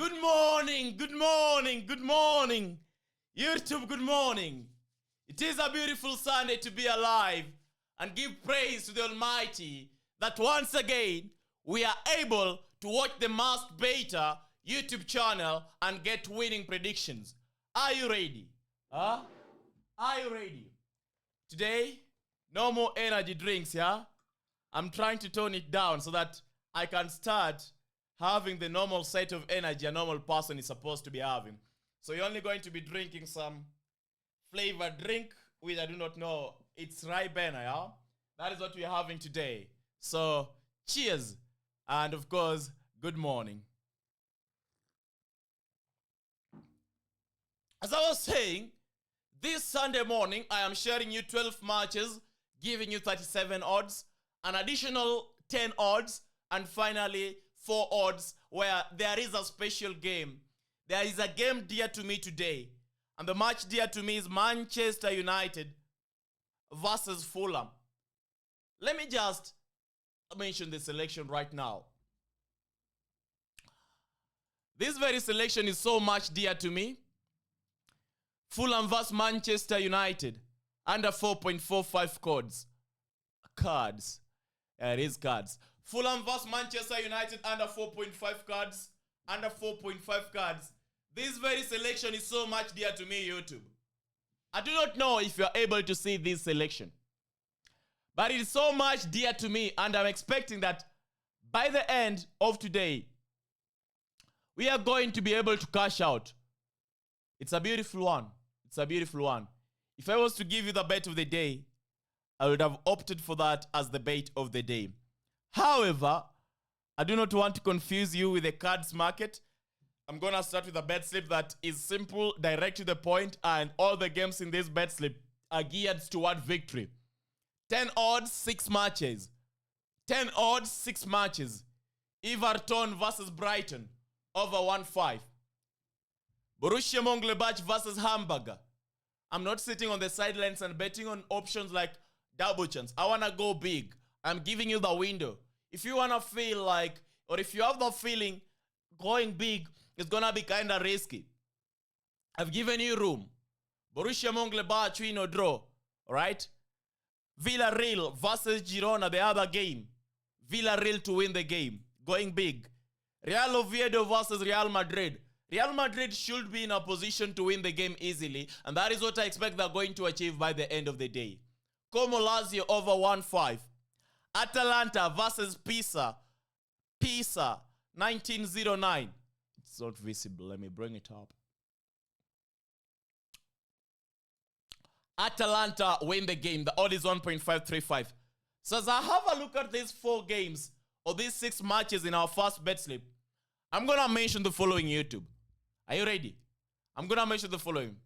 Good morning, good morning, good morning. YouTube, good morning. It is a beautiful Sunday to be alive and give praise to the Almighty that once again we are able to watch the Masked Beta YouTube channel and get winning predictions. Are you ready? Huh? Are you ready? Today, no more energy drinks, yeah? I'm trying to tone it down so that I can start having the normal set of energy a normal person is supposed to be having. So you're only going to be drinking some flavored drink, which I do not know. It's Ribena, yeah? That is what we're having today. So, cheers. And of course, good morning. As I was saying, this Sunday morning, I am sharing you 12 matches, giving you 37 odds, an additional 10 odds, and finally 4 odds where there is a special game. There is a game dear to me today. And the match dear to me is Manchester United versus Fulham. Let me just mention the selection right now. This very selection is so much dear to me. Fulham vs Manchester United. Under 4.45 cards. It is cards. Fulham vs Manchester United under 4.5 cards. Under 4.5 cards. This very selection is so much dear to me, YouTube. I do not know if you are able to see this selection. But it is so much dear to me, and I'm expecting that by the end of today, we are going to be able to cash out. It's a beautiful one. It's a beautiful one. If I was to give you the bet of the day, I would have opted for that as the bet of the day. However, I do not want to confuse you with the cards market. I'm going to start with a bet slip that is simple, direct to the point, and all the games in this bet slip are geared toward victory. 10 odds, 6 matches. 10 odds, 6 matches. Everton versus Brighton, over 1-5. Borussia Mönchengladbach versus Hamburger. I'm not sitting on the sidelines and betting on options like double chance. I want to go big. I'm giving you the window. If you want to feel like, or if you have the feeling going big is going to be kind of risky, I've given you room. Borussia Mönchengladbach win or draw. Alright? Villarreal versus Girona, the other game. Villarreal to win the game. Going big. Real Oviedo versus Real Madrid. Real Madrid should be in a position to win the game easily, and that is what I expect they're going to achieve by the end of the day. Como Lazio over 1-5. Atalanta versus Pisa. Pisa, 1909. It's not visible. Let me bring it up. Atalanta win the game. The odd is 1.535. So as I have a look at these 4 games, or these 6 matches in our first bet slip, I'm going to mention the following, YouTube. Are you ready? I'm going to mention the following.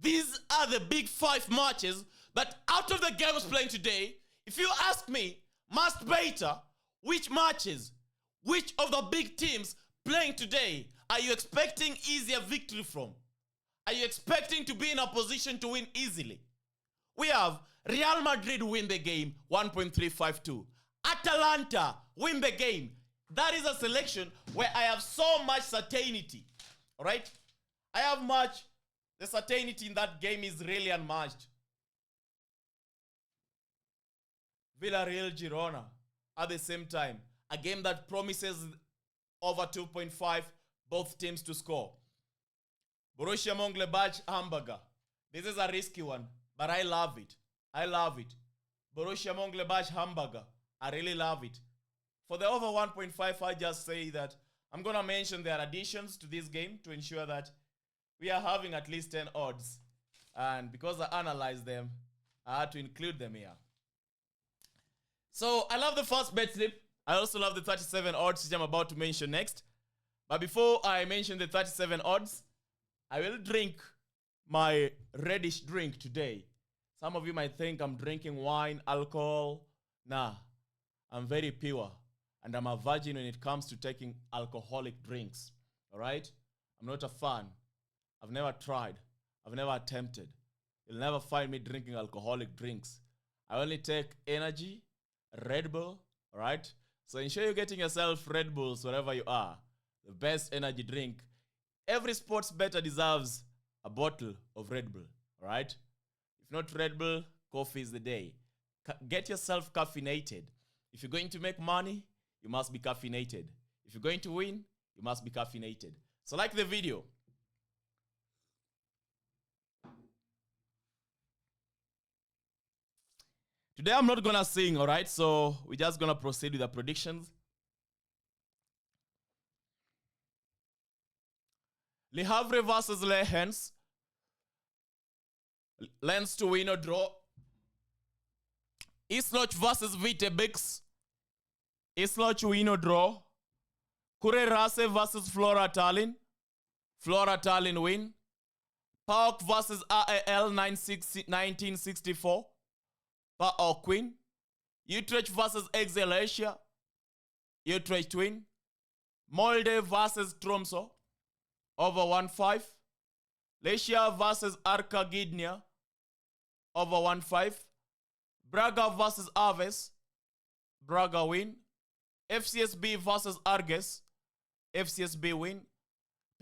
These are the big 5 matches that out of the games playing today, if you ask me, Masked Beta, which matches, which of the big teams playing today are you expecting easier victory from? Are you expecting to be in a position to win easily? We have Real Madrid win the game, 1.352. Atalanta win the game. That is a selection where I have so much certainty. Alright? I have much. The certainty in that game is really unmatched. Villarreal Girona at the same time. A game that promises over 2.5, both teams to score. Borussia Mönchengladbach Hamburger. This is a risky one, but I love it. I love it. Borussia Mönchengladbach Hamburger. I really love it. For the over 1.5, I just say that I'm going to mention their additions to this game to ensure that we are having at least 10 odds. And because I analyzed them, I had to include them here. So I love the first bet slip. I also love the 37 odds, which I'm about to mention next. But before I mention the 37 odds, I will drink my reddish drink today. Some of you might think I'm drinking wine, alcohol. Nah, I'm very pure. And I'm a virgin when it comes to taking alcoholic drinks. All right? I'm not a fan. I've never tried. I've never attempted. You'll never find me drinking alcoholic drinks. I only take energy, Red Bull, all right? So ensure you're getting yourself Red Bulls wherever you are. the best energy drink. Every sports bettor deserves a bottle of Red Bull, all right? If not Red Bull, coffee is the day. Get yourself caffeinated. If you're going to make money, you must be caffeinated. If you're going to win, you must be caffeinated. So like the video. Today I'm not gonna sing, all right? So we're just gonna proceed with the predictions. Le Havre versus Le Hens. Lens to win or draw. Isloch versus Vitebix. Isloch win or draw. Kure Rase versus Flora Tallinn. Flora Tallinn win. PAOK versus AAL 1964. PAOK win. Utrecht versus Excelsior. Utrecht win. Molde versus Tromsø. Over 1-5. Lechia versus Arka Gdynia. Over 1-5. Braga versus Aves. Braga win. FCSB versus Arges. FCSB win.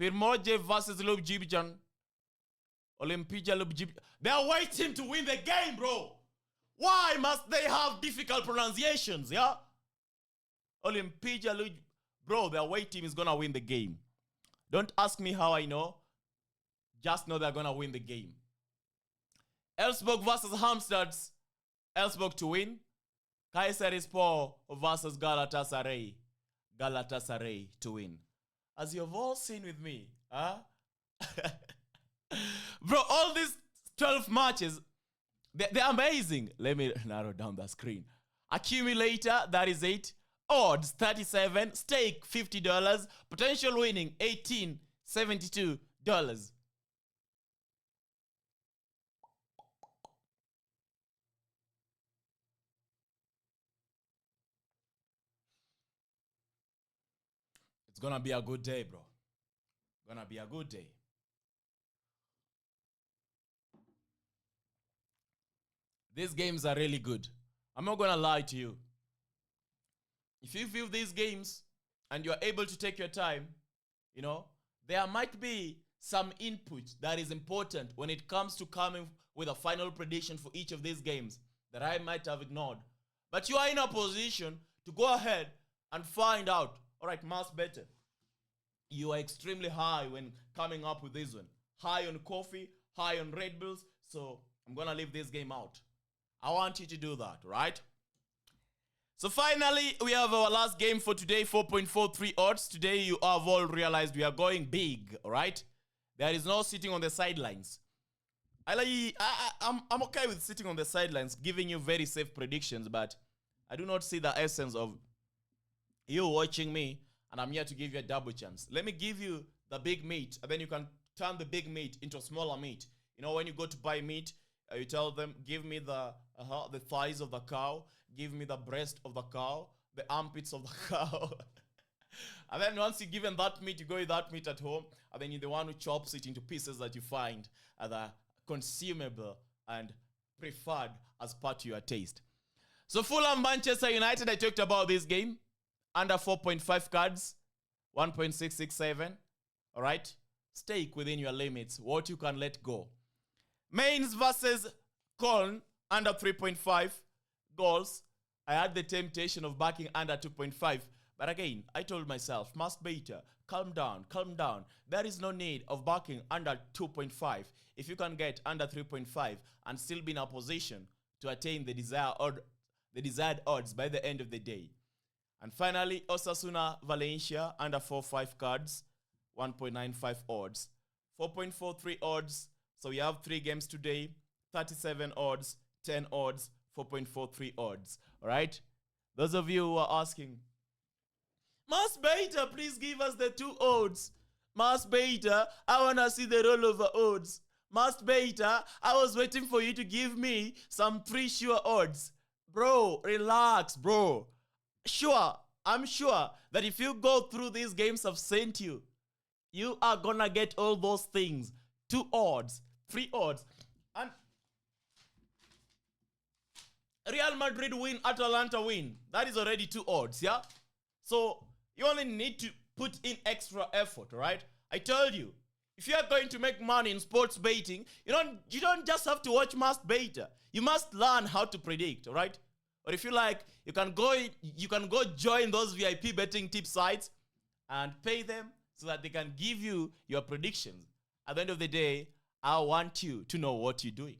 Pirmoje versus Ljubljana. Olimpija Ljubljana. They are waiting to win the game, bro. Why must they have difficult pronunciations, yeah? Olimpija Ljubljana. Bro, their away team is going to win the game. Don't ask me how I know. Just know they're going to win the game. Elfsborg versus Halmstad. Elfsborg to win. Kayserispor versus Galatasaray. Galatasaray to win. As you've all seen with me, huh? Bro, all these 12 matches, they're amazing. Let me narrow down the screen. Accumulator, that is 8. Odds, 37. Stake, $50. Potential winning, $18.72. It's gonna be a good day, bro. Gonna be a good day. These games are really good. I'm not gonna lie to you. If you view these games and you're able to take your time, you know, there might be some input that is important when it comes to coming with a final prediction for each of these games that I might have ignored. But you are in a position to go ahead and find out. All right, Mass Better. You are extremely high when coming up with this one. High on coffee, high on Red Bulls. So I'm going to leave this game out. I want you to do that, right? So finally, we have our last game for today, 4.43 odds. Today, you have all realized we are going big, all right? There is no sitting on the sidelines. I'm okay with sitting on the sidelines, giving you very safe predictions, but I do not see the essence of you watching me, and I'm here to give you a double chance. Let me give you the big meat, and then you can turn the big meat into a smaller meat. You know, when you go to buy meat, you tell them, give me the thighs of the cow, give me the breast of the cow, the armpits of the cow. And then once you've given that meat, you go with that meat at home, and then you're the one who chops it into pieces that you find the consumable and preferred as part of your taste. So Fulham Manchester United, I talked about this game. Under 4.5 cards, 1.667. All right? Stake within your limits, what you can let go. Mainz versus Köln, under 3.5 goals. I had the temptation of backing under 2.5. But again, I told myself, must beta, calm down, calm down. There is no need of backing under 2.5 if you can get under 3.5 and still be in a position to attain the desired odds by the end of the day. And finally, Osasuna Valencia, under 4.5 cards, 1.95 odds. 4.43 odds. So we have 3 games today, 37 odds, 10 odds, 4.43 odds. All right? Those of you who are asking, Mas Beta, please give us the 2 odds. Mas Beta, I want to see the rollover odds. Mas Beta, I was waiting for you to give me some 3 sure odds. Bro, relax, bro. Sure, I'm sure that if you go through these games I've sent you, you are going to get all those things. 2 odds, 3 odds. And Real Madrid win, Atalanta win. That is already 2 odds, yeah? So you only need to put in extra effort, all right? I told you, if you are going to make money in sports betting, you don't just have to watch Must Better. You must learn how to predict, all right? Or if you like, you can go join those VIP betting tip sites and pay them so that they can give you your predictions. At the end of the day, I want you to know what you're doing.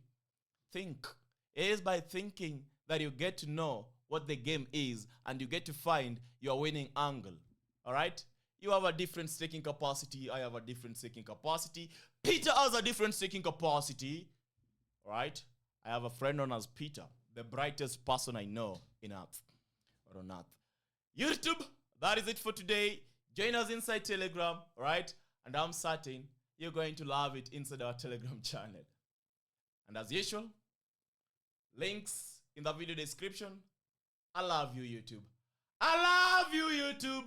Think. It is by thinking that you get to know what the game is and you get to find your winning angle. All right? You have a different staking capacity. I have a different staking capacity. Peter has a different staking capacity. All right? I have a friend known as Peter, the brightest person I know in Earth or on Earth. YouTube, that is it for today. Join us inside Telegram, all right? And I'm certain you're going to love it inside our Telegram channel. And as usual, links in the video description. I love you, YouTube. I love you, YouTube.